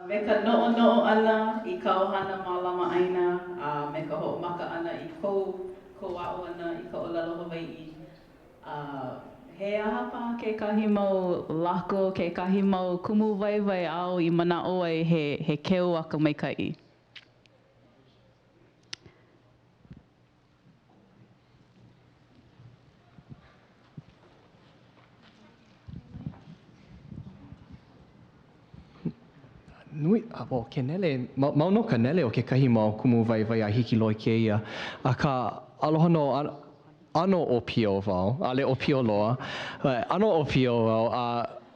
Me ka no'ono'o ana I ka ohana mālama ʻaina, me ka hoʻomaka ana I kou aʻo ana I ka ʻōlelo Hawaiʻi. He aha paha kekahi mau lako, kekahi mau kumu waiwai au I manaʻo ai he keu aka maikaʻi. Nui, ke nele, mauno ka nele o kekahi mau kumu waiwai a hiki loa kēia. A ka aloha no ano o pio wau, ale o pio loa. Ano o pio wau,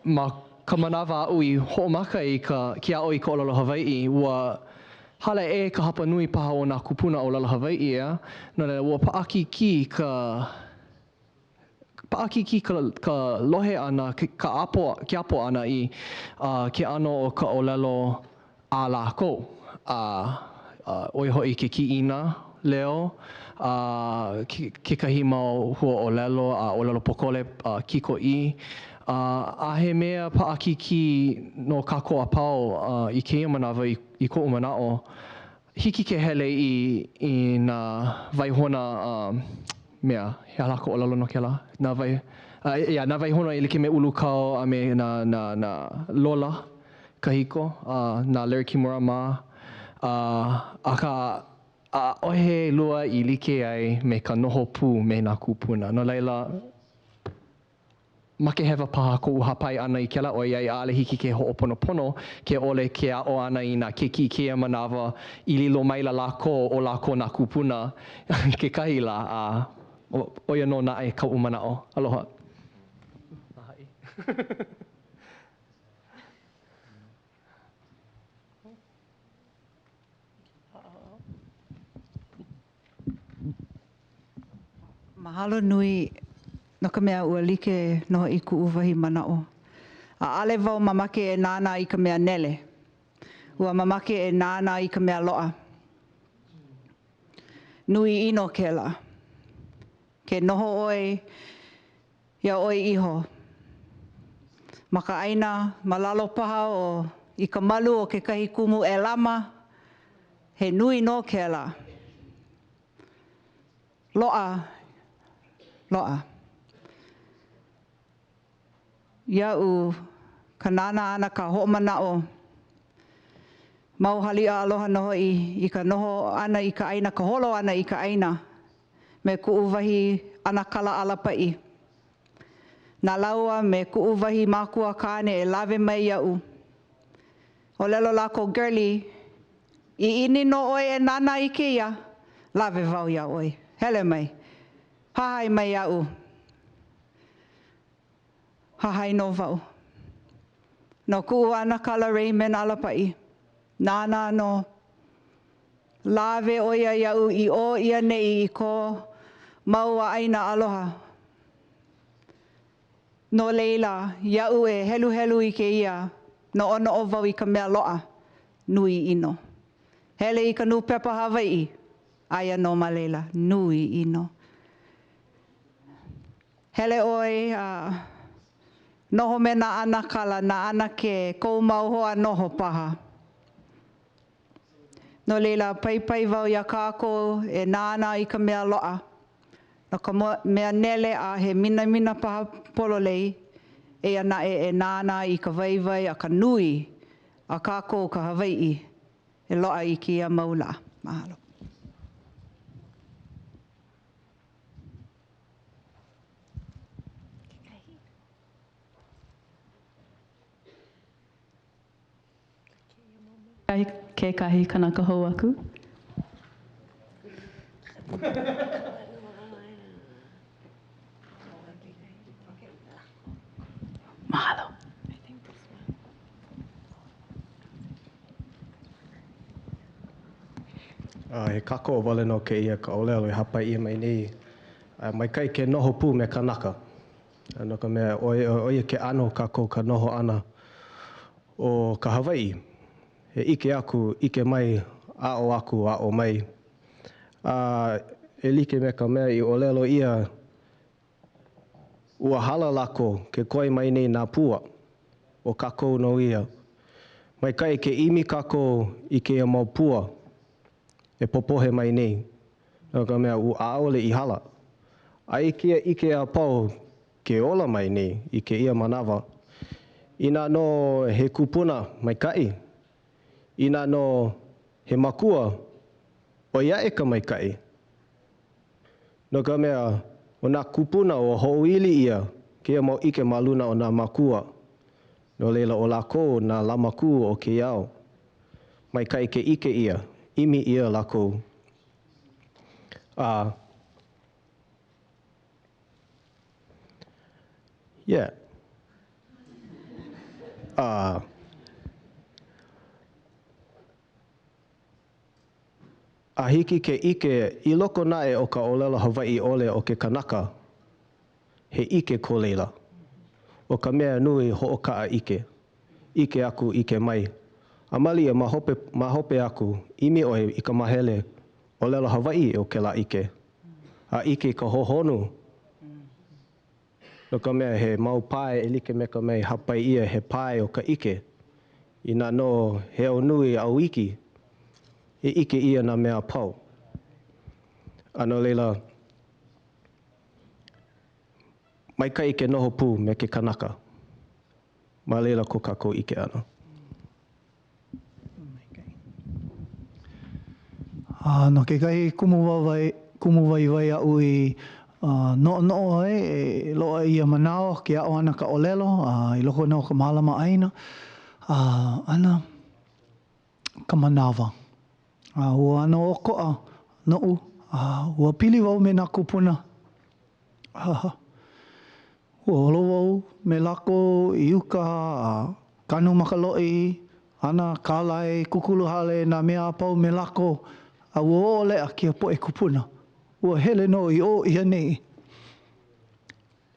ma ka manawa aʻu I hoʻomaka I ki aʻo I ka ʻōlelo Hawaiʻi, ua hala e ka hapa nui paha o nā kupuna ʻōlelo Hawaiʻi ea. No leila, ua paʻakiki ka lohe ana, ke apo ana I ke ʻano o ka ʻōlelo a lākou. ʻOi hoʻi ke kiʻina leo, kekahi mau hua ʻōlelo, ʻōlelo pokole, kikoʻī. A he mea paʻakiki no kākou a pau I kēia manawa I koʻu manaʻo, hiki ke hele I nā waihona mea, he aha lākou ʻōlelo no kēlā? Nā waihona I like me ulukau a me nā lola kahiko, nā Larry Kimura mā. Akā ʻaʻohe lua I like ai me ka noho pū me nā kupuna. No laila, makehewa paha koʻu hapai ʻana I kēlā ʻoiai ʻaʻole hiki ke hoʻoponopono ke ʻole ke aʻo ana I nā keiki kēia manawa I lilo maila lākou o lākou nā kupuna kekahi la. ʻOia nō naʻe kaʻu manaʻo. Aloha. Mahalo nui no ka mea ua like no I kuʻu wahi manaʻo. ʻAʻale wau mamake e nānā I ka mea nele. Ua mamake e nānā I ka mea loʻa. Nui ʻino kēlā. Ke noho ʻoe, ia ʻoe iho. Ma ka ʻaina malalo paha o I ka malu o kekahi kumu e lama, he nui no kēlā. Loʻa. Iaʻu ka nānā ana ka hoʻomanaʻo, mau haliʻa aloha nō I ka noho ana I ka ʻaina, ka holo ana I ka ʻaina, me kuʻu wahi ana kala alapaʻi. Nā laua me kuʻu wahi mākua kāne e lawe mai iaʻu. ʻŌlelo lākou girlie, I ʻini no ʻoe e nānā I kēia, lawe wau iā ʻoe, hele mai. Hahai mai iaʻu. Hahai no wau. No kuʻu ana kala Raymond alapaʻi. Nānā no. Lawe ʻoia iaʻu I ʻō ia neʻi I ko mau ʻaina aloha. No leila, iaʻu e heluhelu I kēia, noʻonoʻo wau I ka mea loʻa, nui ʻino. Hele I ka nupepa Hawaiʻi, aia no ma leila, nui ʻino. Hele ʻoe noho me nā ana kala, nā ana ke kou mau hoa noho paha. No leila, paipai wau ia kākou e nāna I ka mea loʻa. No ka mea nele a he minamina paha pololei, eia naʻe e nāna I ka waiwai a ka nui a kākou ka Hawaiʻi e loʻa I kēia mau lā. Mahalo. Kekahi kanaka hou aku. Mahalo. He kako o wale no kēia ka ʻōlelo e hapa ia mai nei. Mai kai ke noho pū me kanaka. No ka mea oia ke ano kako ka noho ana o ka Hawaiʻi. He ike aku, ike mai, a'o aku, a'o mai. E like me ka mea I ʻōlelo ia ua hala lako ke koe mai nei nā pua o kākou no ia. Mai kai ke imi kako I ke mau pua e popohe mai nei. No ka mea u aole I hala. Ai kia ike a pau ke ola mai nei I ke ia manawa. Ina no he kupuna mai kai. Ina no he makua o ia e ka mai kai. No ka mea o nā kupuna o hoili ia kia mau ike maluna o nā makua. No leila o lako nā lamaku o ke iao. Mai kai ke ike ia, imi ia lako. Yeah. A hiki ke ike I loko nae o ka olelo Hawaii ole o ke kanaka. He ike ko leila. O ka mea nui hoʻokaʻa ike. Ike aku ike mai. A mali e mahope aku imi oe I ka mahele olelo Hawaii o ke la ike. A ike ka hohonu. No ka mea he mau pae e like me ka mei hapai ia he pae o ka ike. Ina no he au nui au iki. E ike ia na mea pau. Ano leila, mai kai ke noho pū me ke kanaka. Ma leila ko kako ike ana. No ke kai kumu wai au I no e loa ia manao ke ao ana ka olelo I loko no ka malama aina. Ana ka manawa. Ua ana o koa no ua pili wau me nā kupuna. Ua olo wau me lako I uka kanu makaloi ana kālai kukulu hale nā mea apau me lako ua o lea kia poe kupuna. Ua hele no I o ia nei.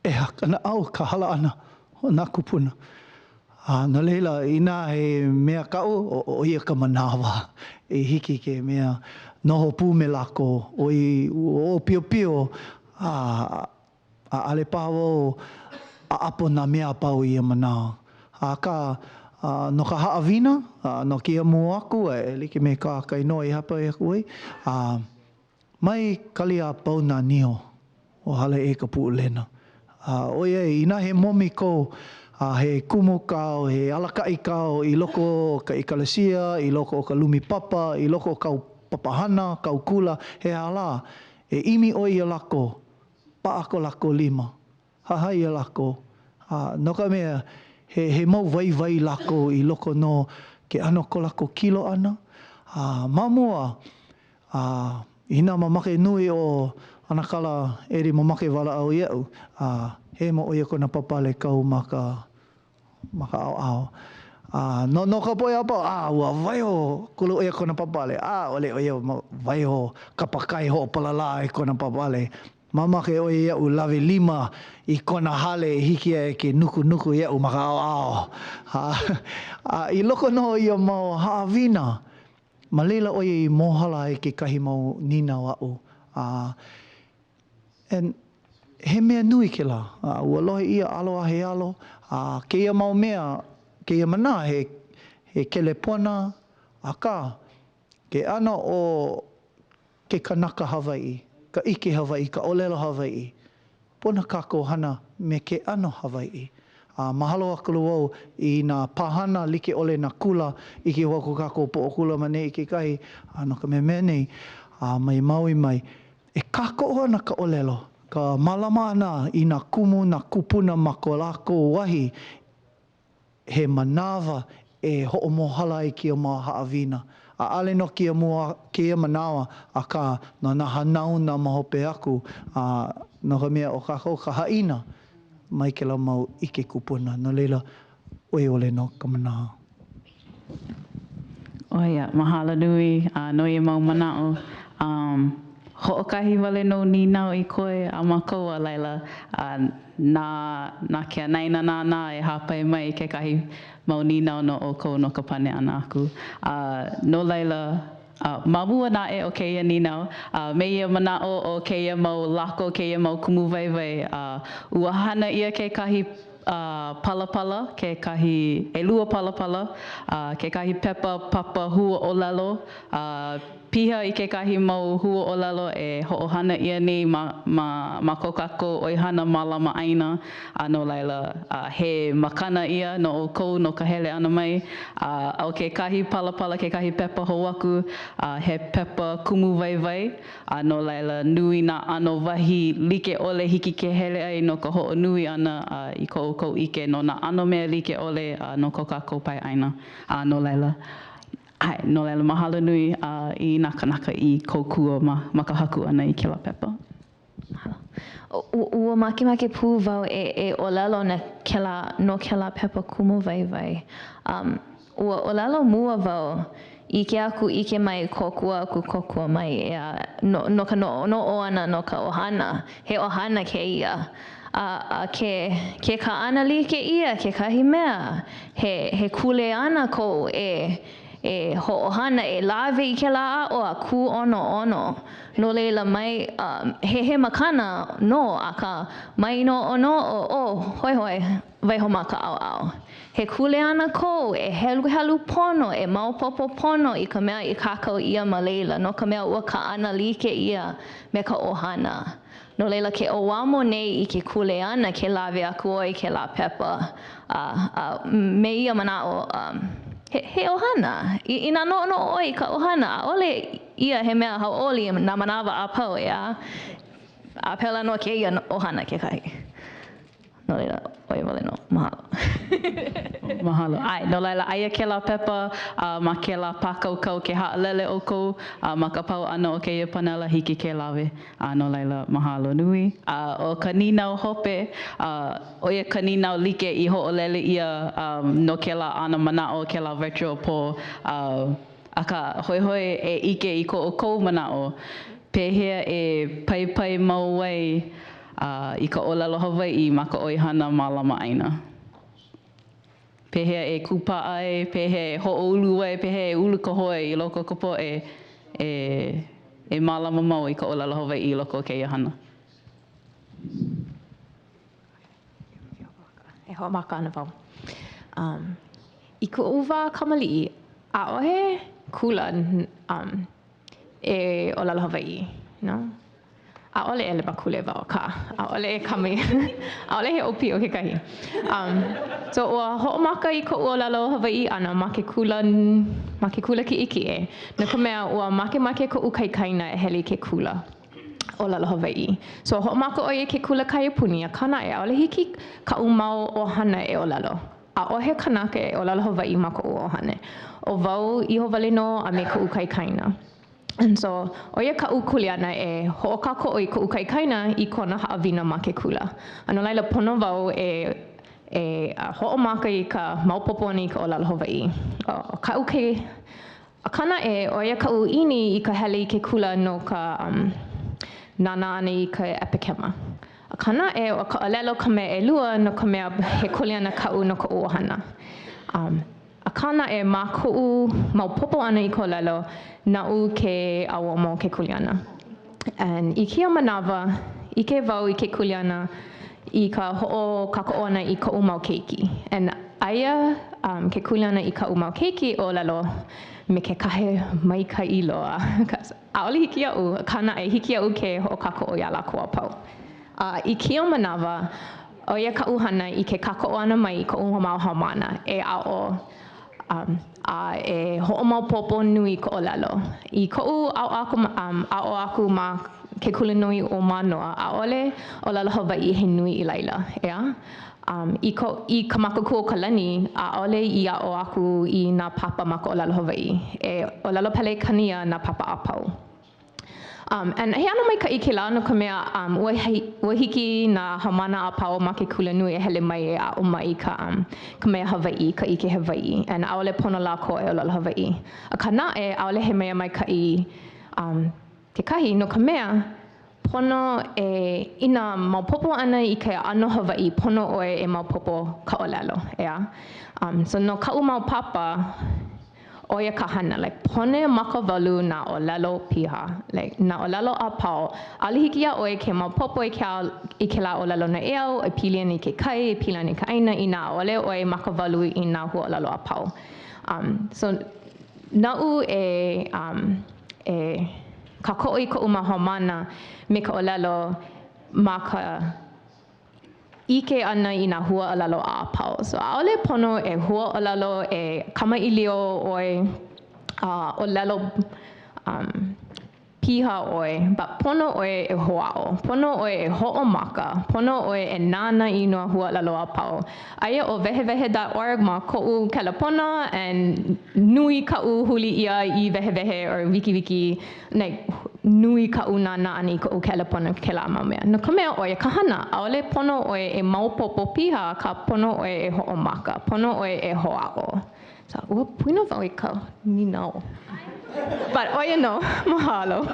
E hakana au ka hala ana o nā kupuna. No leila ina he mea kau o ia ka manawa. E hiki ke mea noho pū me lako o pio pio a ale paho a apo nā mea pau ia manawa. No ka haawina no kia mua aku e like me ka kainoa I hapa e aku ai. Mai kali a pau nā nio o hale e ka puʻulena. Oia ina he momi ko he kumu kao, he alakai kao I loko ka ikalesia, I loko o ka lumi papa, I loko o kau papahana, kau kula, he ala. E imi o ia lako, paako lako lima, hahai ia lako. No ka mea, he mau vai lako I loko no ke ano ko lako kilo ana. Mamua, ina mamake nui o anakala eri mamake wala au iau. He mo oia kona papale kau maka ao. No ka poe apa, ua waiho kulu oia kona papale. Ole oia waiho kapakai ho palala e kona papale. Mamake oia iau lawe 5 I kona hale hiki e ke nuku iau maka ao. I loko no ia mau haawina. Ma leila oia I mohala e ke kahi mau nina wau. And he mea nui ke la. Ua lohe ia alo a he alo. Ke ia mau mea, ke ia mana he kelepona. Aka, ke ana o ke kanaka Hawaii. Ka ike Hawaii, ka olelo Hawaii. Pona kako hana me ke ano Hawaii. Mahalo akulu wau I nā pahana like ole nā kula. I ke waku kako po o kula mane I ke kahi. No ka mea nei, mai maui mai. E kako ana ka olelo. Ka malama ana I nā kumu, nā kupuna mako lako wahi. He manawa e hoʻomohala I kia mau haawina. Ale no kia manawa a ka no nā hanau nā mahope aku. No ka mea o kako ka haina mai ke la mau ike kupuna. No leila oe ole no ka manawa. Oia, mahalo nui, no ia mau manao. Hoʻokahi wale no ninau I koe a mākou a laila nā kia naina nāna e hapai mai kekahi mau ninau no o kou no ka pane ana aku. No laila, mawua nae o keia ninau, me ia manao o keia mau lako, keia mau kumu waiwai. Ua hana ia kekahi palapala, kekahi elua palapala, kekahi pepa papa hua olelo, piha I kekahi mau hua olelo e ho'ohana ia nei ma ko kākou oihana mālama ʻaina, no laila he makana ia no o kou no ka hele ana mai, o kekahi palapala, kekahi pepa hoaku, he pepa kumu waiwai, no laila nui nā ʻano wahi like ʻole hiki ke hele ai no ka hoʻonui ana I kou ʻike no nā ʻano mea like ʻole no ko kākou pai ʻaina, no laila. Ai, no laila mahalo nui I nā kanaka I kou kua ma ka haku ana I kēlā pepa. Ua makemake pū wau e olelo no kēlā pepa kumu waiwai. Ua olelo mua wau ike aku ike mai kokua aku kokua mai no ka no ana no ka ohana. He ohana ke ia. Ke ka ana like ia ke kahi mea. He kule ana ko e ho'ohana e lawe I ke la o a ku ono. No leila mai he makana no aka mai no ono hoi waiho maka au. He kule ana ko e helu pono e maupopo pono I ka mea I kākau ia ma leila. No ka mea ua ka ana like ia me ka ohana. No leila ke owamo nei I ke kule ana ke lawe aku oi ke la pepa. Me ia manao he ohana. I nā no oi ka ohana. Ole ia he mea hauoli nā manawa a pau a pela no ke ia ohana ke kai. No leila, oi wale no, mahalo. Mahalo. Ai, no laila aia ke la pepa, ma ke la pākaukau ke ha'alele o kou, ma ka pau ana o keia panela hiki ke lawe. No laila, mahalo nui. O ka ninau hope, o ia ka ninau like I ho'olele ia no ke la ana mana'o ke la virtual po. Aka hoi e ike I ko o kou mana'o. Pehea e pai mau wai I ka olelo Hawaiʻi ma ka oihana mālama ʻaina. Pehea e kupa ai, pehea e ho'oulu ai, pehea e ulu ka hoi I loko ka poʻe e mālama mau I ka olelo Hawaiʻi I loko o keia hana. E hoʻomaka ana wau. I kuʻu wā kamaliʻi, ʻaʻohe kula e olelo Hawaiʻi, no? ʻAʻole ele makule wau ka, ʻaʻole e kami, ʻaʻole he opi o kekahi. So ua hoʻomaka I koʻu olelo Hawaiʻi ʻana ma ke kula kiʻikiʻe. No ka mea ua makemake koʻu kaikaina e hele I ke kula olelo Hawaiʻi. So hoʻomaka ʻoia ke kula kaiapuni a kana e ʻaʻole hiki kaʻu mau ʻohana e olelo. ʻAʻohe kanaka e olelo Hawaiʻi ma koʻu ʻohana. O wau iho wale no a me koʻu kaikaina. And so, oia ka'u kuleana e ho'okako I ko'u kaikaina I kona ha'awina ma ke kula. Ano laila pono wau ho'omaka I ka maupopo ana I ka olelo Hawaiʻi. Ka'u ke, akana e oia ka'u ʻini I ka hele I ke kula no ka nana ana I ka epikema. Akana e o ka olelo ka mea ʻelua no ka mea he kuleana ka'u no ka'u ohana. Akana e ma ko'u maupopo ana I ka olelo na'u ke auomo ke kuleana. And I kia manawa, ike wau I ke kuleana I ka ho'okako ana I ko'u mau keiki. And aia ke kuleana I ka'u mau keiki o lelo me ke kahe maikai loa. ʻAʻole hiki aʻu, kana e hiki aʻu ke ho'okako o ia lākou apau. I kia manawa, o ia ka'u hana I ke kako ana mai I ko'u mau haumana e a'o e ho'omaupopo nui ko olelo. I ko'u a'o aku ma ke kulanui o manoa, ʻaʻole olelo Hawaiʻi he nui I laila, ea? I ka makaku o ka lani, ʻaʻole I a'o aku I nā papa ma ka olelo Hawaiʻi. E olelo Pelekania nā papa apau. And he ana mai ka I ke la no ka mea ua hiki nā haumana a pau ma ke kulanui e hele mai e a'o mai ka mea Hawaiʻi, ka ʻike Hawaiʻi. And ʻaʻole pono lākou e olelo Hawaiʻi. A kana e ʻaʻole he mea mai ka I te kahi no ka mea pono I nā maupopo ana I ke ʻano Hawaiʻi pono ʻoe e maupopo ka olelo, ea? So no ka'u mau papa o ia ka hana, like pone makawalu na olelo piha, like na olelo a pau, alihiki a oe ke maopopo i ke la olelo na eau, e pili ani ke kai, e pili ani ka aina i na ole oe makawalu i na hua olelo a pau. So nau e ka ko'i ko'u mahomana me ka olelo ma ka ike ana i nā hua olelo a pau. So ʻaʻole pono e hua olelo e kamaʻilio ʻoe olelo piha ʻoe, but pono ʻoe e hoʻaʻo, pono ʻoe e hoʻomaka, pono ʻoe e nāna i nā hua olelo a pau. Aia ʻo wehewehe.org ma koʻu kelepona and nui kaʻu huli ʻia i wehewehe or wikiwiki, like nui kaʻu nāna ani koʻu kelepona kēlā mau mea. No ka mea ʻoe ka hana, ʻaʻole pono ʻoe e maopopo piha, ka pono ʻoe e hoʻomaka, pono ʻoe e hoʻaʻo. So ua puina wau i ka ninau. But ʻoia no, mahalo.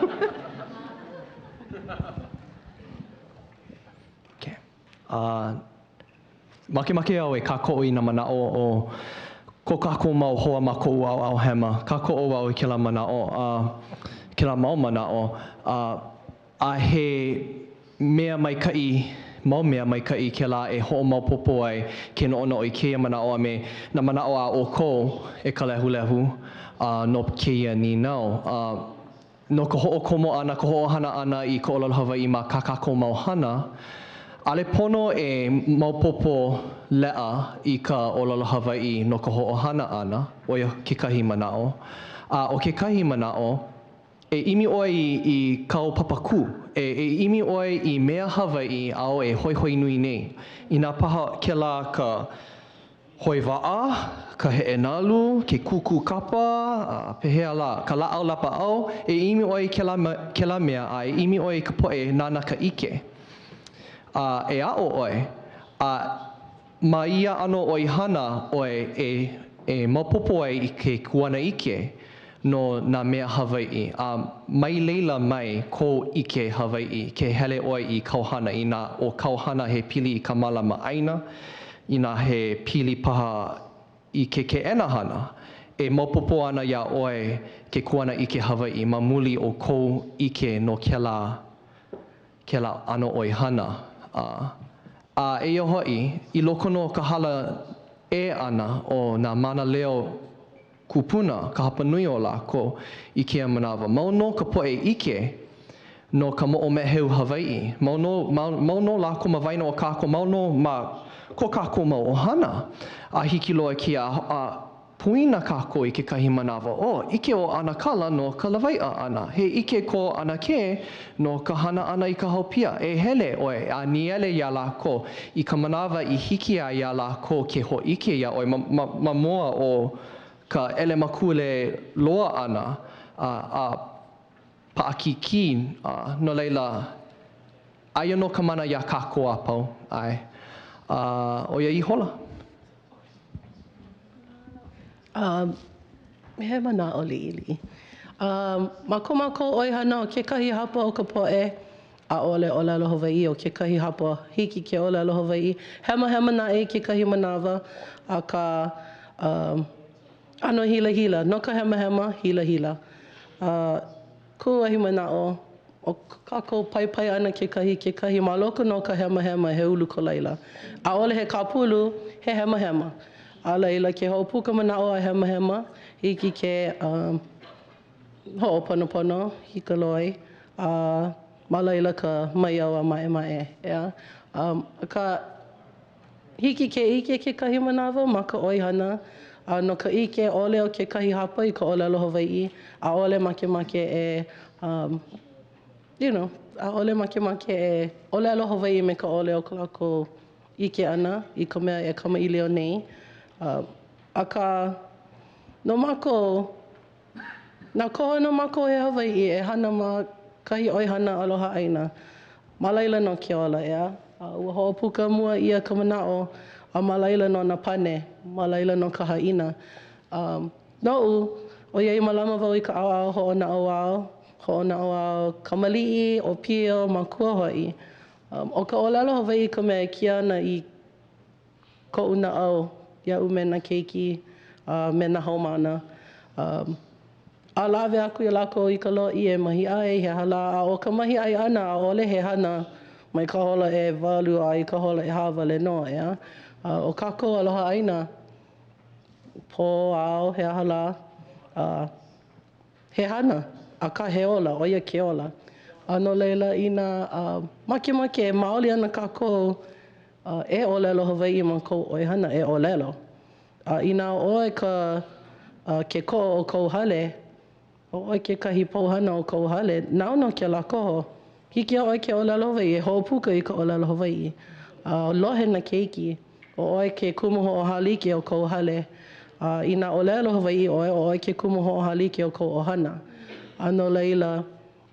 Okay. Makemake au e ka koʻu i nā manaʻo o ko kākou mau hoa ma koʻu au hema. Ka koʻu au i kēlā manaʻo, kēlā mau manaʻo. A he mea maikaʻi, mau mea maikaʻi kēlā e hoʻomaopopo ai ke noʻonoʻo i kēia manaʻo a me nā manaʻo a ʻōkou e ka lehulehu no kēia ninau. No ka hoʻokomo ʻana, ka hoʻohana ʻana i ka ʻōlelo Hawaiʻi ma ka kākou mau hana, ʻaʻole pono e maopopo leʻa i ka ʻōlelo Hawaiʻi no ka hoʻohana ʻana, ʻo ia kekahi manaʻo. O kekahi manaʻo, e ʻimi ʻoe i kau papaku, e ʻimi ʻoe i mea Hawaiʻi a o e hoihoi nui nei. I nā paha kēlā ka hoiwaʻa, ka heʻenalu, ke kuku kapa, pehea la, ka laʻau lapaʻau, e ʻimi ʻoe i kēlā mea a e ʻimi ʻoe i ka poʻe nāna ka ʻike. E aʻo ʻoe, ma ia ʻano ʻoihana ʻoe e maopopo ai i ke kuana ʻike no nā mea Hawaiʻi. Mai leila mai kou ʻike Hawaiʻi ke hele ʻoe i kauhana, i nā o kauhana he pili i ka mālama ʻaina, i nā he pili paha i ke ʻena hana, e maopopo ana iā ʻoe ke kuana ʻike Hawaiʻi ma muli o kou ʻike no kēlā ʻano ʻoihana. Eia hoʻi, i loko no ka hala e ʻana o nā mana leo kupuna, ka hapanui o lākou i kēia manawa. Mau no ka poʻe ʻike no ka moʻomeheu Hawaiʻi. Mau no lākou ma waena o kākou, mau no ma ko kākou mau ʻohana. A hiki loa kia puina kākou i kekahi manawa. Ike o ana kala no ka lawaiʻa ʻana. He ike ko ana ke no ka hana ʻana i ka haupia. E hele ʻoe, a niele iā lākou i ka manawa i hiki a iā lākou ke hōʻike iā ʻoe ma moa o ka ele makule loa ʻana a paʻakiki. No leila, aia no ka mana iā kākou a pau. O ia ihola. He manaʻo liʻiliʻi. Ma ko mākou ʻoihana o kekahi hapa o ka poʻe, ʻaʻole ʻōlelo Hawaiʻi o kekahi hapa hiki ke ʻōlelo Hawaiʻi. Hemahema naʻe i kekahi manawa a ka ʻano hilahila. No ka hemahema, hilahila. Kuahi manaʻo, o kākou paipai ʻana kekahi ma loko no ka hemahema he ulu ko laila. ʻAʻole he kāpulu, he hemahema. A laila ke hoʻopuka manaʻo a hemahema, hiki ke hoʻoponopono, hikaloi, ma laila ka maiau a maʻemaʻe. Ka hiki ke ʻike kekahi manawa ma ka ʻoihana, no ka ʻike ʻole o kekahi hapa i ka ʻōlelo Hawaiʻi, ʻaʻole makemake e ʻaʻole makemake e ʻōlelo Hawaiʻi me ka ʻole o kākou ʻike ʻana i ka mea e kamaʻilio nei. Akā, no mākou, nā koho no mākou he Hawaiʻi e hana ma kahi ʻoihana aloha ʻaina. Ma laila no ke ola, ea? Ua hoʻopuka mua ʻia ka manaʻo, a ma laila no nā pane, ma laila no ka haʻina. Noʻu, ʻoiai mālama wau i ka ʻaoʻao hoʻonaʻauao kamaliʻi, ʻōpio, makua hoʻi. O ka ʻōlelo Hawaiʻi ka mea e kia ana i koʻu naʻau iaʻu me nā keiki me nā haumāna. A lawe aku i lako i ka lo'i e mahi ai he hala a o ka mahi ai ana a ole he hana mai ka hola e walu a i ka hola e hawale no ea. O kākou aloha aina, pō ao he hala, he hana a ka he ola, o ia ke ola. No leila ina makemake e maoli ana kākou e olelo Hawai'i ma kou ʻoihana e olelo. Inā ʻoe ke koʻo o kou hale, ʻoe kekahi pouhana o kou hale, nauna ke lākoho. Hiki iā ʻoe ke ʻōlelo Hawaiʻi, e hoʻopuka i ka ʻōlelo Hawaiʻi. Lohe na keiki, ʻoe ke kumu hoʻohālike o kou hale. Inā ʻōlelo Hawaiʻi ʻoe ke kumu hoʻohālike o kou ʻohana. No leila,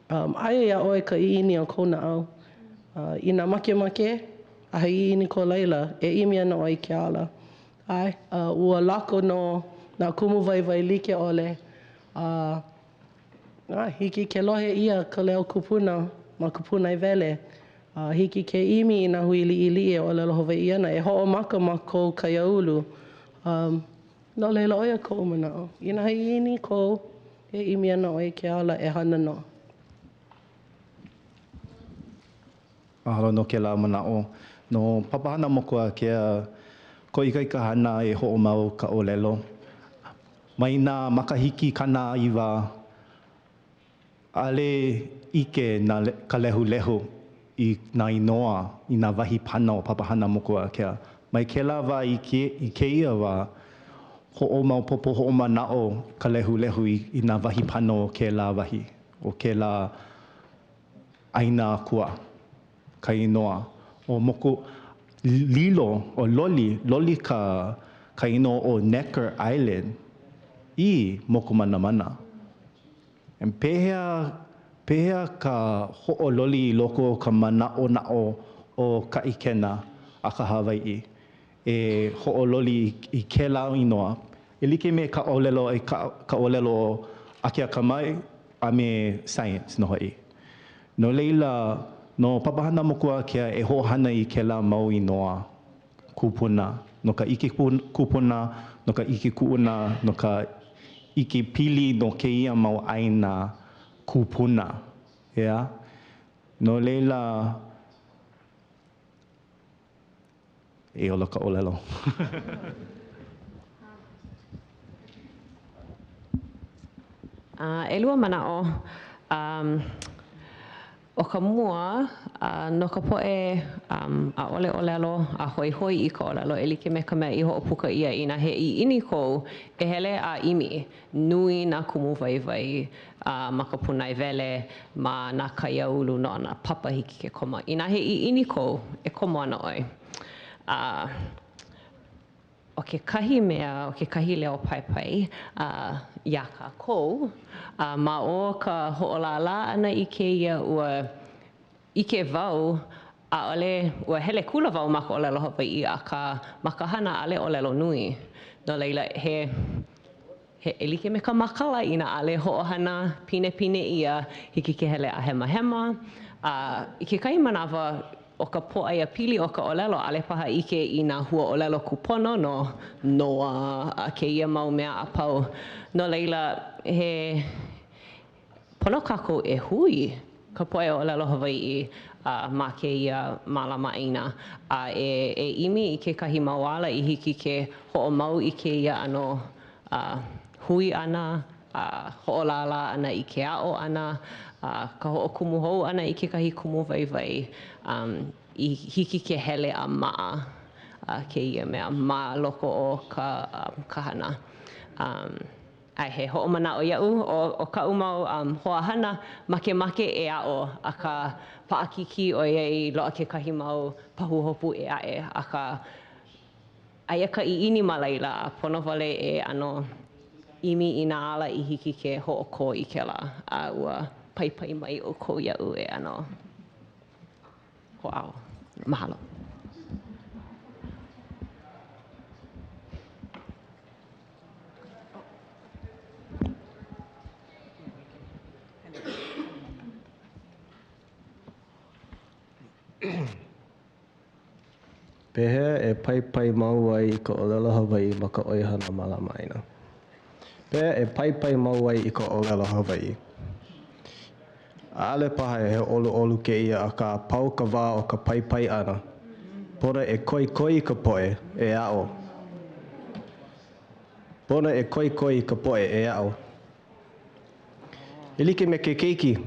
aia iā ʻoe ka ʻiʻini o kou naʻau. Inā makemake, a he ʻiʻini ko laila, e ʻimi ana ʻoe i ke ala. Ua lako no nā kumu waiwai like ʻole. Hiki ke lohe ia ka leo kupuna ma kupuna ewele. Hiki ke ʻimi i nā hui liʻiliʻi e ʻōlelo Hawaiʻi ana, e hoʻomaka ma kou kaiāulu. No leila ʻo ia koʻu manaʻo. Inā he ʻiʻini kou, e ʻimi ana ʻoe i ke ala e hana no. Mahalo no ke la manaʻo. No papahana moku a kea ko ikaika hana e hoʻomau ka ʻōlelo. Mai nā makahiki kana iwa, ʻaʻole ike ka lehulehu i nā inoa i nā wahi pana o papahana moku a kea. Mai kēlā wā i kēia wā, hoʻomaupopo hoʻomanaʻo ka lehulehu i nā wahi pana o kēlā wahi, o kēlā ʻaina akua, ka inoa. O moku lilo o loli ka inoa o Necker Island i moku manamana. And pehea ka hoʻololi i loko o ka manaʻonaʻo o Kaʻikena a ka Hawaiʻi. E hoʻololi i kēlā inoa. E like me ka ʻōlelo o Akiakamai a me science no haʻi. No leila, no papahana moku a kea e hoʻohana i kēlā mau inoa kupuna. No ka ʻike kupuna, no ka ʻike kuʻuna, no ka ʻike pili no kēia mau ʻaina kupuna. Yeah? No leila, e ola ka ʻōlelo. Elua manaʻo, o ka mua, no ka poʻe ʻaʻole ʻōlelo, a hoihoi i ka ʻōlelo, e like me ka mea i hoʻopuka ʻia inā he ʻiʻini kou e hele a ʻimi nui nā kumu waiwai ma ka punaewele ma nā kaiāulu no ana papa hiki ke koma. Inā he ʻiʻini kou e komo ana ʻoe. O kekahi mea, o kekahi leo paipai iā kākou, ma o ka hoʻolālā ʻana i kēia ua ʻike wau, ʻaʻole ua hele kula wau ma ka ʻōlelo Hawaiʻi akā ma ka hana ʻaʻole ʻōlelo nui. No leila he e like me ka makala inā ʻaʻole hoʻohana pinepine ʻia hiki ke hele a hemahema. I kekahi manawa o ka pōʻaia pili o ka ʻōlelo ʻaʻole paha ʻike i nā huaʻōlelo kupono no noa a kēia mau mea a pau. No leila he pono kākou e hui ka poʻe ʻōlelo Hawaiʻi ma kēia mālama ʻaina. E ʻimi i kekahi mau ala i hiki ke hoʻomau i kēia ʻano hui ʻana, hoʻolālā ʻana i ke aʻo ʻana, ka hoʻokumu hou ʻana i kekahi kumu waiwai i hiki ke hele a maʻa kēia mea ma loko o ka hana. He hoʻomanaʻo iaʻu o kaʻu mau hoahana makemake e aʻo akā paʻakiki ʻoiai loaʻa kekahi mau pahuhopu e aʻe akā aia ka ʻiʻini ma laila pono wale e ʻano ʻimi i nā ala i hiki ke hoʻokō i kēlā a ua paipai mai o kou iaʻu e ʻano hoʻao. Mahalo. Pehea e paipai mau ai i ka ʻōlelo Hawaiʻi ma ka ʻoihana mālama ʻaina. Pea e pai mau ai I ka olelo Hawaii. Ale paha e he olu ke ia a ka pau ka wā o ka pai ana. Pora e koi ka poe e ao. Pora e koi ka poe e ao. E like me ke keiki,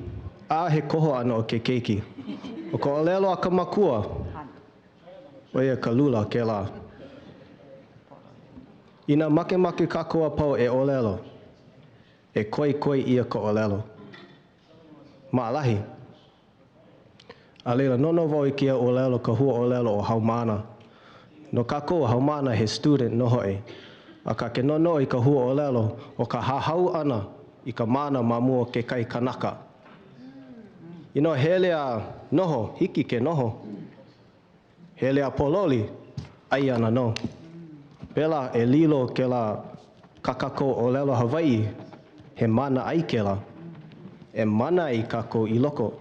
a he koho ana o ke keiki. O ka olelo a ka makua, o ia ka lula ke la. Ina make kakoa pau e olelo, e koi ia ka olelo. Maalahi. A leila, nono wau I kia olelo ka hua olelo o Haumana. No kako Haumana he student noho e. A ka ke nono I ka hua olelo o ka hahau ana I ka mana mamua ke kai kanaka. Ino hele a noho, hiki ke noho. Hele a pololi, ai ana no. Pela e lilo ke la kakako olelo Hawaii, he mana ai ke la. E mana I kako I loko.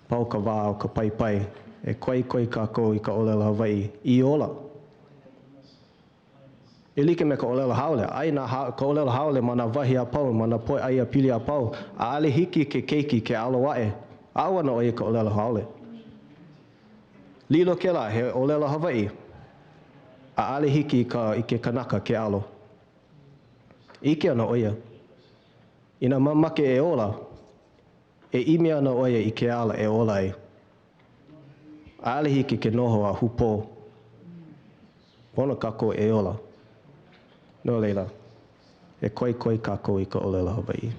Pau ka wā o ka pai. E koi kako I ka olelo Hawaii. I ola. E like me ka olelo haole. Ai na ka olelo haole mana wahi a pau, mana poe ai a pili a pau. A ale hiki ke keiki ke aloae. Awana o ia ka olelo haole. Lilo ke la, he olelo Hawaii. A ale hiki I ke kanaka ke alo. Ike ana o ia. Ina mamake e ola, e imi ana oia I ke ala e ola e. A ale hiki ke noho a hupo. Pono kako e ola. No leila, e koi kako I ka olelo Hawaii.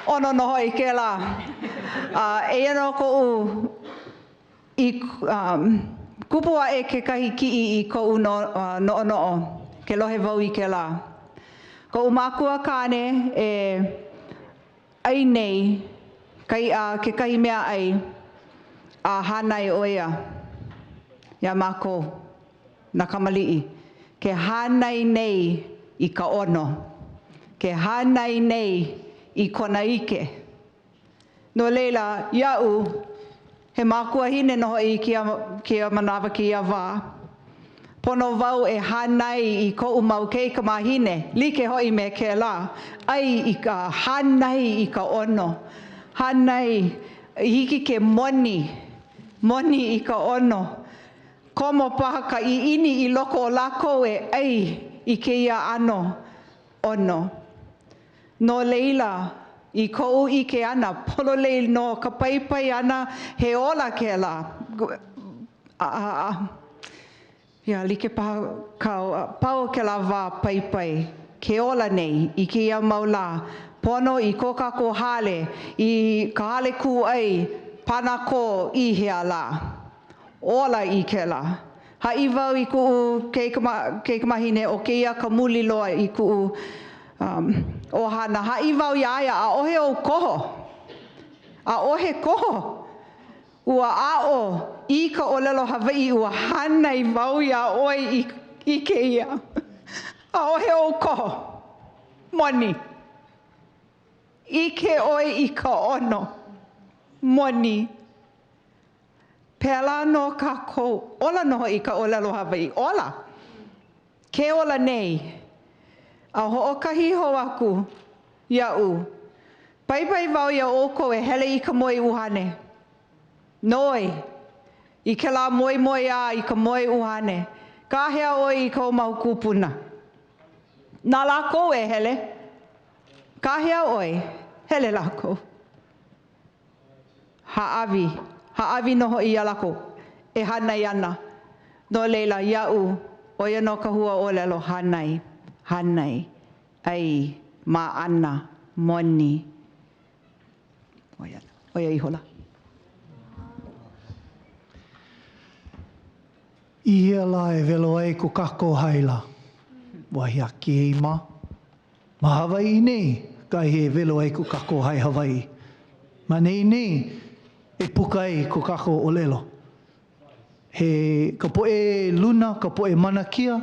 Ono noho I ke la. E ano ko kupua e ke kahi ki'i I ko no ke lohe wau I ke la. Ko makua kane e ai nei ke kahi mea ai a hanai o ia. Ia mako na kamali'i. Ke hanai nei I ka ono. Ke hanai nei I kona ike. No leila, iau, he makua hine noho I kia manawa ki ia wā. Pono wau e hanai I ko mau kei ka mahine, like hoi me ke la. Ai I ka hanai I ka ono. Hanai, hiki ke moni I ka ono. Komo paha ka I ini I loko o lako e ai I ke ia ano ono. No leila, I kou I ke ana, polo leila no ka pai ana he ola ke la. Ia, like paha pau ke la wā pai. Ke ola nei, I ke ia maula. Pono I ko kako hale, I ka hale ku ai, pana ko I hea la. Ola I ke la. Hai wau I kuu ke kamahine o ke ia ka muli loa I kuu o hana. Hai wau iaia a ohe o koho. A ohe koho. Ua ao I ka olelo Hawaii ua hana I wau ia oi I ke ia. A ohe o koho. Moni. Ike oi I ka ono. Moni. Pela no kako. Ola noho I ka olelo Hawaii. Ola. Ke ola nei. A ho'okahi ho aku. Iau. Pai wau ia oko e hele I ka moe uhane. Noi. I ke la moe a I ka moe uhane. Ka hea oi I ka mau kupuna. Nā lako e hele. Ka hea oi. Hele lako. Haawi noho I a lako. E hanai ana. No leila iau. Oia no ka hua olelo hanai. Hanai. Ai. Maana. Moni. Oia ihola. Ia la e velo ai ko kako haila. Wahi aki e ma. Ma Hawaii nei. Kai he velo ai ko kako hai Hawaii. Ma nei e puka ai ko kako olelo. He ka poe luna, ka poe manakia.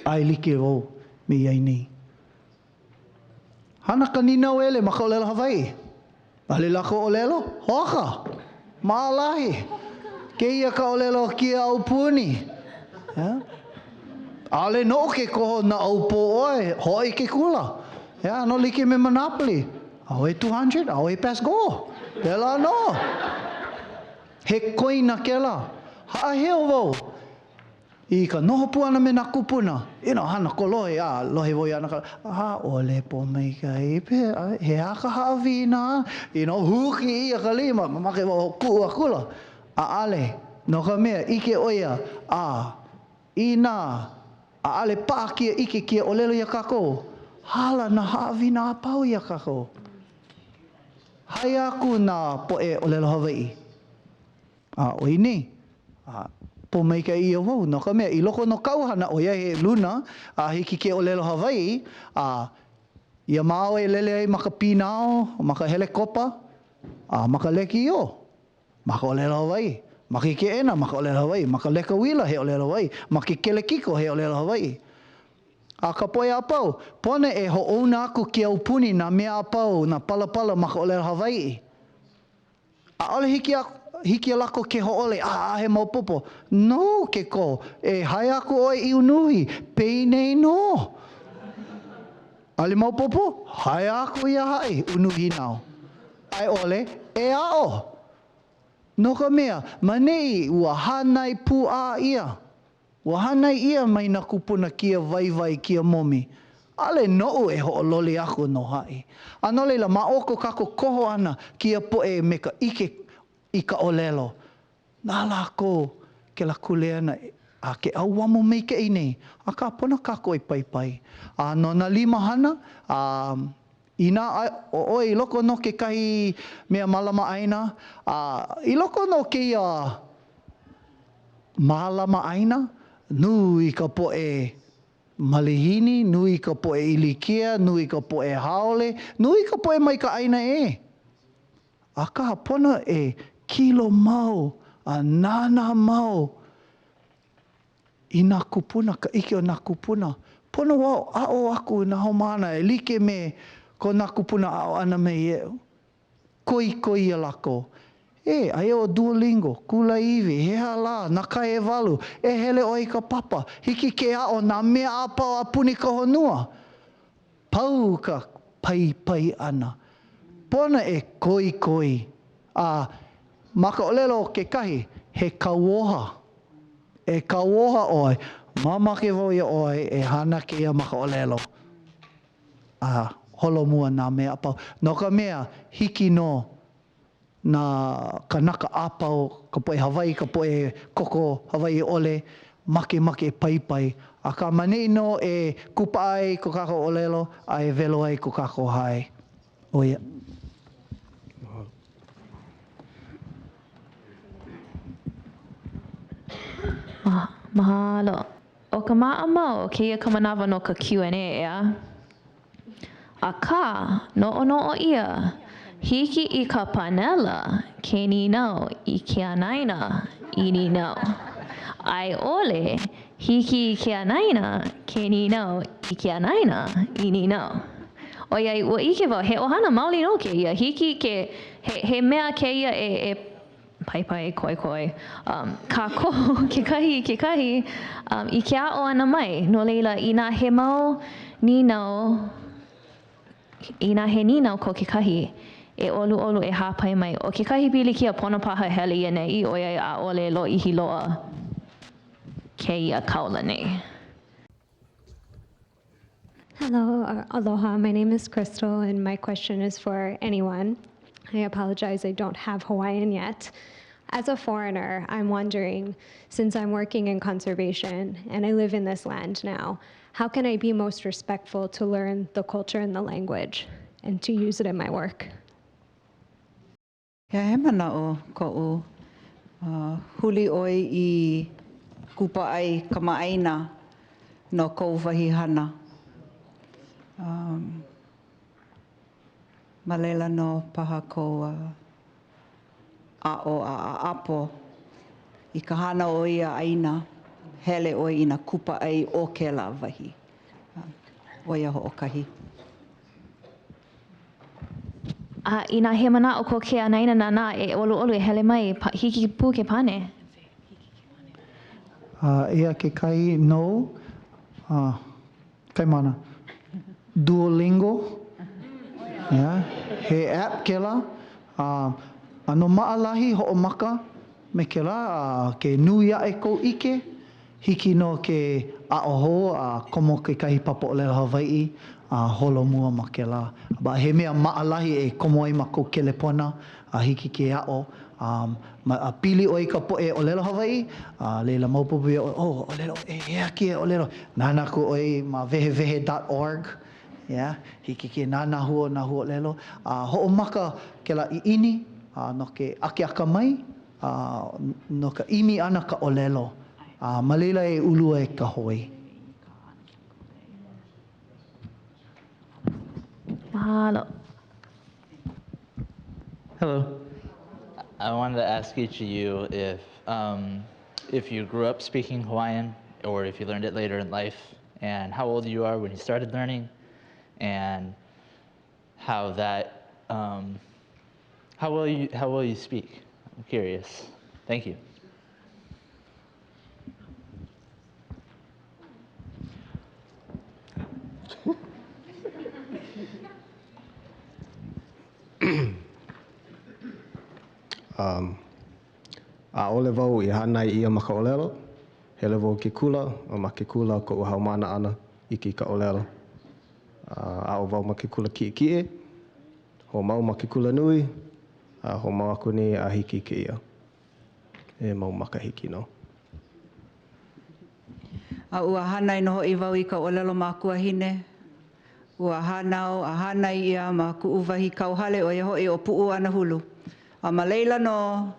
Ai like wau me iai nei. Hana ka nina o ele ma ka olelo Hawaii. Ale lako olelo? Hoaka. Maalahi. Ke ia ka olelo kia au puni. Yeah? Ale no ke koho na au po oe, hoi ke kula. Yeah, no like me Monopoly. Awe 200, awe pass go. Pela no. He koina ke la. Haaheo wau. I ka noho puana me nā kupuna. Ina hana ko lohe, lohe voi ana ka. Ole po mai ka ipe. He aka haawina. Huki ia ka lima. Mamake wau kua kula. Ale. No ka mea, ike oia. Ina. Ale paa kia ike kia olelo ia kako. Hala na haawina apau ia kako. Hai aku na poe olelo Hawaii. Oi ni. Po mai ka ia wau, no ka mea, i loko no kauhana o ia he luna, hiki ke olelo Hawaii, ia mao e lele ai maka pinao, maka helekopa, maka leki o, maka olelo Hawaii, maka ke ena, maka olelo Hawaii, maka leka wila he olelo Hawaii, maka kele kiko he olelo Hawaii. Ka poe apau, pone e ho'ouna aku ki au puni na mea apau, na palapala maka olelo Hawaii. Ole hiki lako ke ho'ole, he maupopo. No ke ko, e hai aku oi i unuhi, pei nei no. Ale maupopo, hai aku ia hai, unuhi nao. Ai ole, e ao. No ka mea, manei ua hanai pu a ia. Ua hanai ia mai na kupuna kia vai kia momi. Ale no e ho'olole aku no hai. Ano leila, maoko kako koho ana kia poe me ka ike I ka olelo. Nā lako ke la kuleana ke auamo mei ke nei. Ka pona kako I pai. No na lima hana, ina o I loko no ke kahi mea malama aina, I loko no ke ia malama aina, nui ka poe malihini, nui ka poe ilikia, nui ka poe haole, nui ka poe mai ka aina e. Ka pona e kilo mau, nana mau, I nā kupuna, ka ike o nā kupuna. Pono wau, ao aku nā homana, e like me ko nā kupuna ao ana me ieu. Koi ia lako. Ai o Duolingo, kula iwi, he hala, nā kai e walu, e hele o I ka papa, hiki ke ao nā mea apau a puni ka honua. Pau ka pai ana. Pona e koi. Maka olelo ke kahi, he kauoha. E kauoha oi, mamake wau ia oi, e hana ke ia maka olelo. Holomua nā mea apau. No ka mea, hiki no nā kanaka apau, ka poe Hawaii, ka poe koko Hawaii ole, make pai. Ka manei no e kupa ai ko kako olelo, e velo ai ko kako hai. Oia. Mahalo. O ka maʻamau, keia ka manawa no ka Q&A ea. Noʻonoʻo ia, hiki I ka panela, ke ninau I ke anaina, I ninau. Ai ʻole, hiki I ke anaina, ke ninau I ke anaina, I ninau. Oiai, ua ʻike wau, he ʻohana maoli no keia, hiki ke, he mea keia e pai koi. Kako kekahi I ke a'o ana mai. No leila I nā he mau ninau, I nā he ninau ko kekahi e olu e hāpai mai. O kekahi pilikia pono paha hele ia nei I oia a'ole lo ihi loa keia kaula nei. Hello, aloha. My name is Crystal, and my question is for anyone. I apologize, I don't have Hawaiian yet. As a foreigner, I'm wondering, since I'm working in conservation and I live in this land now, how can I be most respectful to learn the culture and the language and to use it in my work? He mana o ko'u huli oi I kupa ai ka ma'aina no kou wahi hana. Malela no paha ko a'o a apo I ka hana o ia aina hele oi I na kupa ai o ke la wahi. Oia ho'okahi. Ina he mana o ko ke anaina nana e olu e hele mai hiki pu ke pane. Ia ke kai no, kai mana, Duolingo, yeah, he app ke la, ano maalahi ho'omaka me ke la, ke nui a e kou ike, hiki no ke a'oho, komo ke kahi papa o lela Hawaii, holo mua ma ke la. Ba he mea maalahi e komo ai ma kou kelepona, hiki ke a'o, pili o i ka po'e o lela Hawaii, leila maupupu ia o lelo, ea kia o lelo. Nana ku oi ma vehevehe.org, yeah, hiki ke nana hua na hua lelo. Ho'omaka ke la I ini, no ke ake aka mai, no ka imi ana ka o lelo. Malila e ulua e ka hoi. Mahalo. Hello. I wanted to ask each of you if you grew up speaking Hawaiian or if you learned it later in life, and how old you are when you started learning, and how that how well you speak. I'm curious. Thank you. A'ole wau I hana I ia ma ka olelo, hele wau ke kula, o ma ke kula ko haumana ana I ki ka olelo. A'o wau ma ke kula ki'e, ho mau ma ke kula nui, ho mau aku ni a hiki ke ia. E mau makahiki no. Ua hana I noho I wau I ka olelo ma kuahine. Ua hanao, a hana I ia ma ku'uwahi kauhale o ia hoi o pu'u ana hulu. Ma leila no,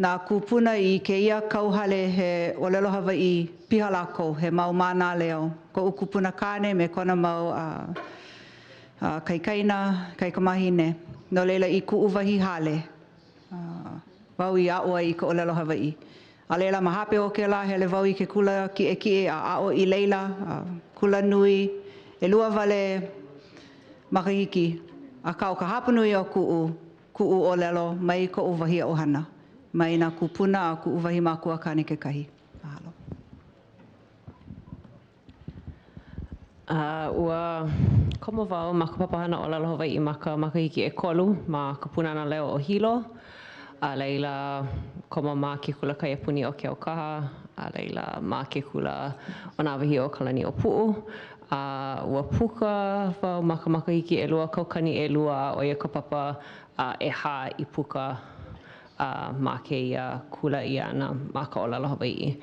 nā kupuna I ke ia kauhale he olelo Hawaii piha lako, he mau mana leo. Ko kupuna kane me kona mau kaikaina, kaikamahine. No leila I ku'uwahi hale. Wau I a'o I ka olelo Hawaii. A leila mahape o ke la, hele wau I ke kula ki'e a a'o I leila, kula nui, e lua wale makahiki. A kau ka hapanui o ku'u olelo mai ko uwahi o hana. Mai nā kupuna a ku'uwahi mākua kane ke kahi. Mahalo. Ua komo wau ma ka papahana o lalo Hawaii ma ka makahiki e kolu ma ka punana leo o hilo. A leila komo ma ke kula kaiapuni o ke aukaha. A leila ma ke kula o nā wahi o kalani o pu'u. Ua puka wau ma ka makahiki e lua kaukani e lua o ia ka papa e hā I puka ma ke ia kula ia ana ma ka olelo Hawaii.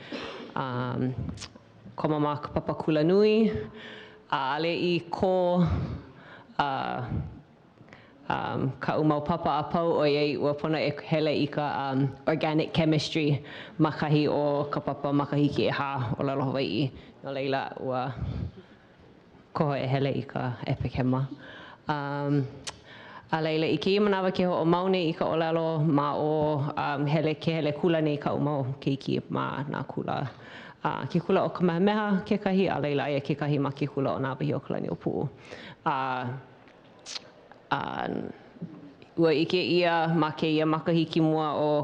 Komo ma ka papa kula nui. Ale I ko ka umau papa a pau o iei ua pona e hele I ka organic chemistry makahi o ka papa makahiki e hā o lalo Hawaii. No leila ua koho e hele I ka epikema. A leila I ke manawa ke ho o maune I ka olelo ma o ke hele kula nei ka umau keiki ma nā kula. Ke kula o Kamehameha kekahi a leila ia kekahi ma ke kula o nā wahi o kalani o pu'u. Ua ike ia ma ke ia makahiki mua o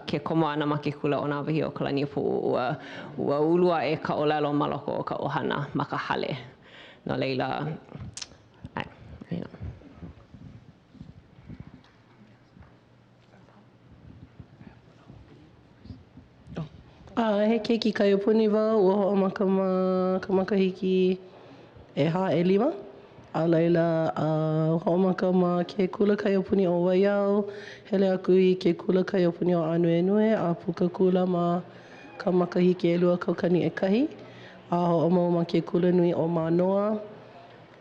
ke komo ana ma ke kula o nā wahi o kalani o pu'u. Ua ulua e ka olelo ma loko o ka ohana ma ka hale. No leila, He keiki kaiapuni wau, ua ho'omaka ma ka makahiki e hā e lima. A leila ho'omaka ma ke kula kaiapuni o Waiau, hele aku I ke kula kaiapuni o Anuenue, a puka kula ma ka makahiki e lua kaukani e kahi. A ho'omau ma ke kula nui o Manoa,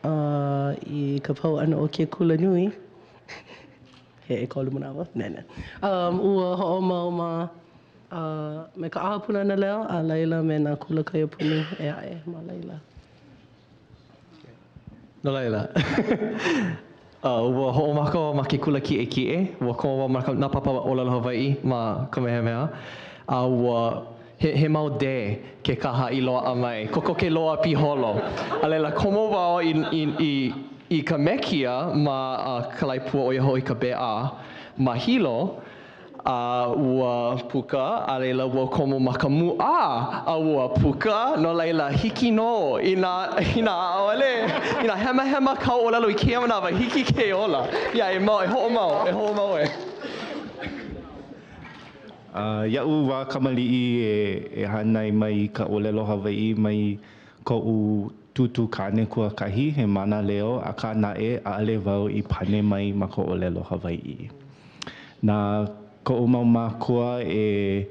I ka pau ana o ke kula nui. He e kolu manawa? Nene. Ua ho'omau ma me ka aha punana leo, a leila me nā kula kaiapuni e ae ma leila. No leila. Ua ho'omaka ma ke kula ki'e. Ua komo ma nā papa o lalo Hawaii ma Kamehameha. Ua he mau de ke kaha I loa'a mai. Koko ke loa pi holo. A leila komo wau I I ka mekia ma ka laipua o ia hoi ka bea ma hilo ua puka a leila ua komo ma ka mu'a a ua puka no leila hiki no ina aole ina hema kau olelo I kia manawa hiki ke ola ia e ho'o mau e Ia'u wā kamali'i e hanai mai ka olelo Hawai'i mai ko'u tutu kane kua kahi he mana leo a ka nae a'ale wau I pane mai ma ko olelo Hawai'i. Nā ko'u mau mākua e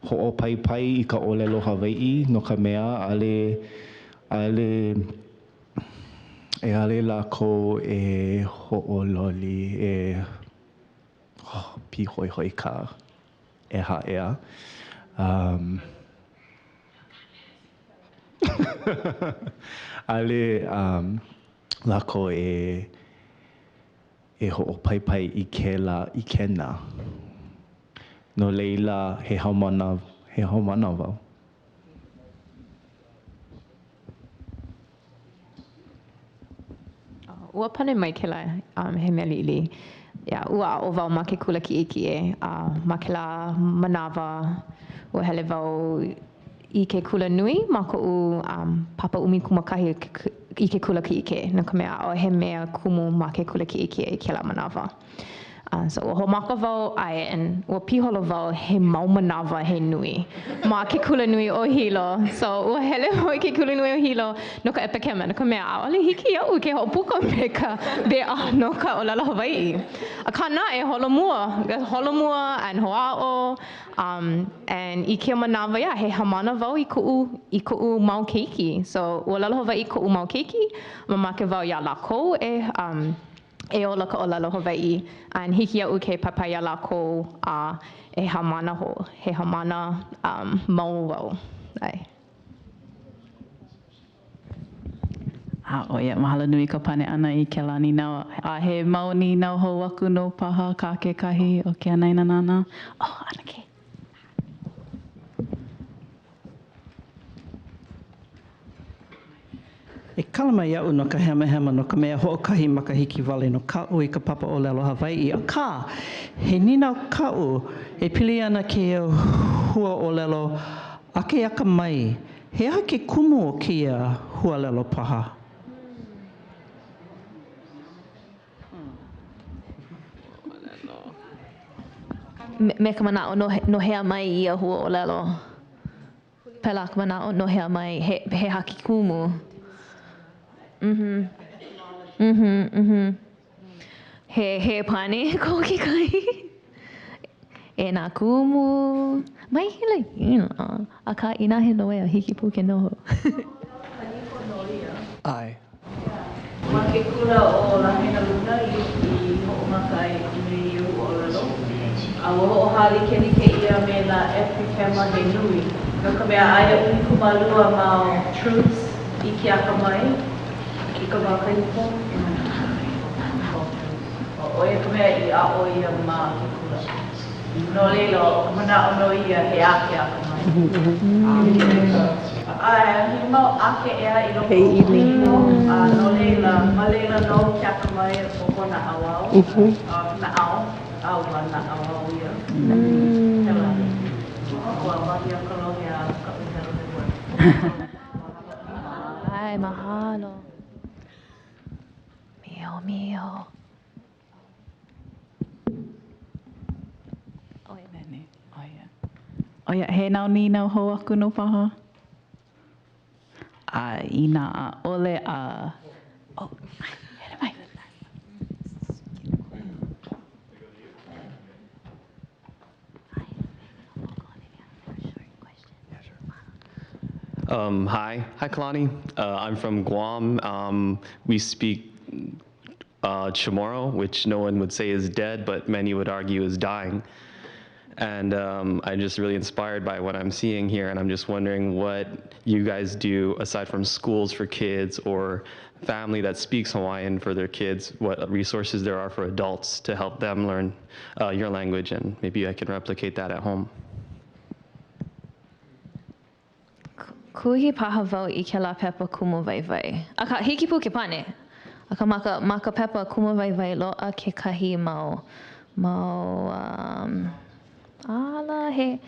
ho'opaipai I ka olelo Hawai'i no ka mea a'ale lākou e ho'ololi e pihoi ka e ha'ea. Ale lākou e ho'opaipai I kena. No leila he haumana wau. Ua pane mai kela he mea li'ili. Ua o wau ma ke kula ki'e ma kela manawa ua hele wau I ke kula nui ma ko'u papa umi kumakahi I ke kula ki'ike no ka mea o he mea kumu ma ke kula ki'ike I kela manawa. So ua homaka wau ai and ua piholo wau he mau manawa he nui ma ke kula nui o hilo. So ua hele wau I ke kula nui o hilo no ka epekema no ka mea a'ole hiki ia'u ke ho'opuka me ka bea no ka olelo Hawai'i. A ka nae holomua and ho'a'o and I kia manawa he hamana wau I ku'u mau keiki. So ua olelo Hawai'i ku'u mau keiki mamake wau iā lākou e ola ka olelo Hawai'i and hiki ia'u ke papaia lākou he hamana mau wau. Oia, mahalo nui ka pane ana I ke la ninau. He mau ninau hou aku no paha ka ke kahi o ke anaina nana. Ana ke. E kalama ia'u no ka hema no ka mea ho'okahi makahiki wale no ka'u I ka papa olelo Hawai'i. A ka, he ninau ka'u e pili ana ke hua olelo a ke aka mai. He aha ke kumu o kia hua lelo paha? Me ka mana'o no hea mai ia hua olelo. Pela ka mana'o no hea mai he haki kumu. He pane ko ke kai. E nā kumu. Mai hila ina. A ka ina he noe a hiki pu ke noho. Ai. Ma ke kula o Lahina Luna I ho'omaka I me iu olelo. A ua ho'ohali keni ke ia me nā epikema he nui. No ka mea aia kumalua mau truths I ke aka mai. I ka wā kaipo. O ia ka mea I a o ia ma ke kula. No leila o mana'o no ia he ake aka mai. He mau ake ea I loko o hilo. No leila, ma leila no ke aka mai o kona awau. Na au. Au wa na awau ia. Hela. Ua mahi a kalohi a ka uhero he wai. Ai, mahalo. Mio. Oia, he nau ni nau hou aku no paha? Ina a ole a... Oh, here mai. Hi, Kalani. I'm from Guam. We speak Chamorro, which no one would say is dead, but many would argue is dying. And I'm just really inspired by what I'm seeing here, and I'm just wondering what you guys do aside from schools for kids or family that speaks Hawaiian for their kids, what resources there are for adults to help them learn your language, and maybe I can replicate that at home. Kuhi paha wau I ke la pepa kumu vai. A ka hiki pu ke pane. A Aka maka pepa kumawaiwai lo'a kekahi ala he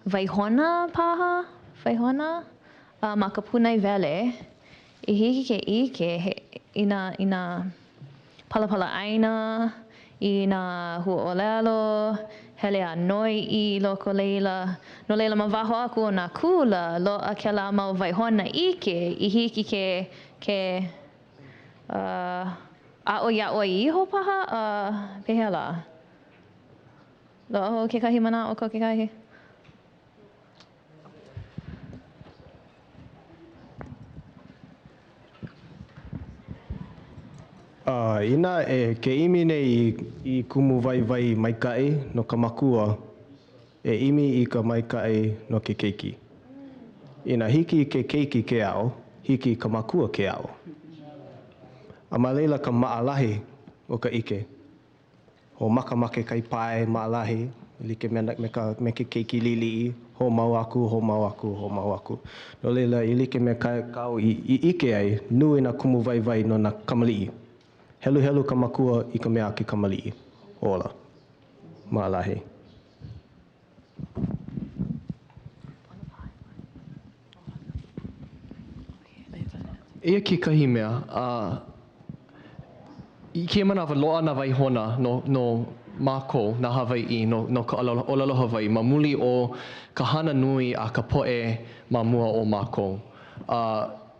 waihona paha, waihona ma ka punai wele I hiki ke ike ina palapala aina I nā hua'olelo hele a noi I loko leila no leila ma waho aku o nā kula lo'a kela mau waihona ike I hiki ke a'o ia'o iho paha pehela lo'a ho kekahi mana o ko kekahi Ina ke imi nei I kumu waiwai maika'i no ka makua imi I ka maika'i no ke keiki. Ina hiki ke keiki ke ao, hiki ka makua ke ao. A ma leila ka maalahi o ka ike. Ho makamake kai pae maalahi, like me ke keiki lili'i, ho mau aku, ho mau aku, ho mau aku. No leila I like me kau I ike ai, nui na kumu waiwai no na kamali'i. Helu helu ka makua I ka mea ki kamali'i. Ola. Maalahi. Ia ke kahi mea, I ke manawa loa na waihona no mākou na Hawai'i no ka olelo Hawai'i ma muli o ka hana nui a ka po'e ma mua o mākou.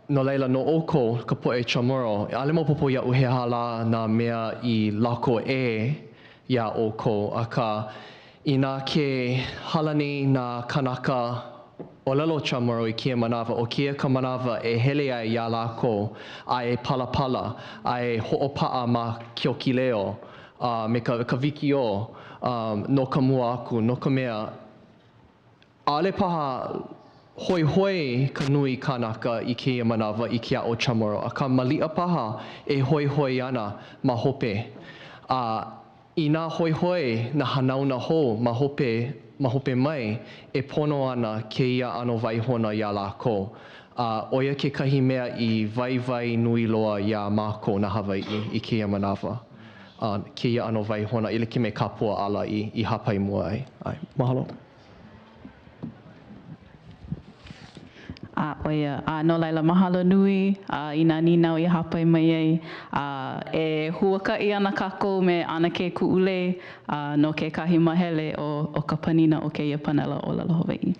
No leila no oko ka po'e Chamorro, ale maopopo ia'u he hala nā mea I lako ia oko aka ina ke halani nā kanaka olelo Chamorro I kia manawa o kia ka manawa hele ai ia lako a palapala a ho'opa'a ma Kioki Leo me ka wikio no ka mua aku no ka mea ale paha hoi ka nui kanaka I kia manawa I kia o Chamorro a ka malia paha hoi ana ma hope I nā hoi na hanauna ho ma hope mai pono ana keia ano waihona ia lako oia ke kahi mea I waiwai nui loa ia mākou na Hawai'i I kia manawa keia ano waihona I like me kapua ala I hapai mua ai mahalo Oia, no laila mahalo nui I nā ninau I hapai mai ai huaka'i ana kākou me ana ke ku'ule no ke kahi mahele o ka panina o keia panela o Olelo Hawai'i.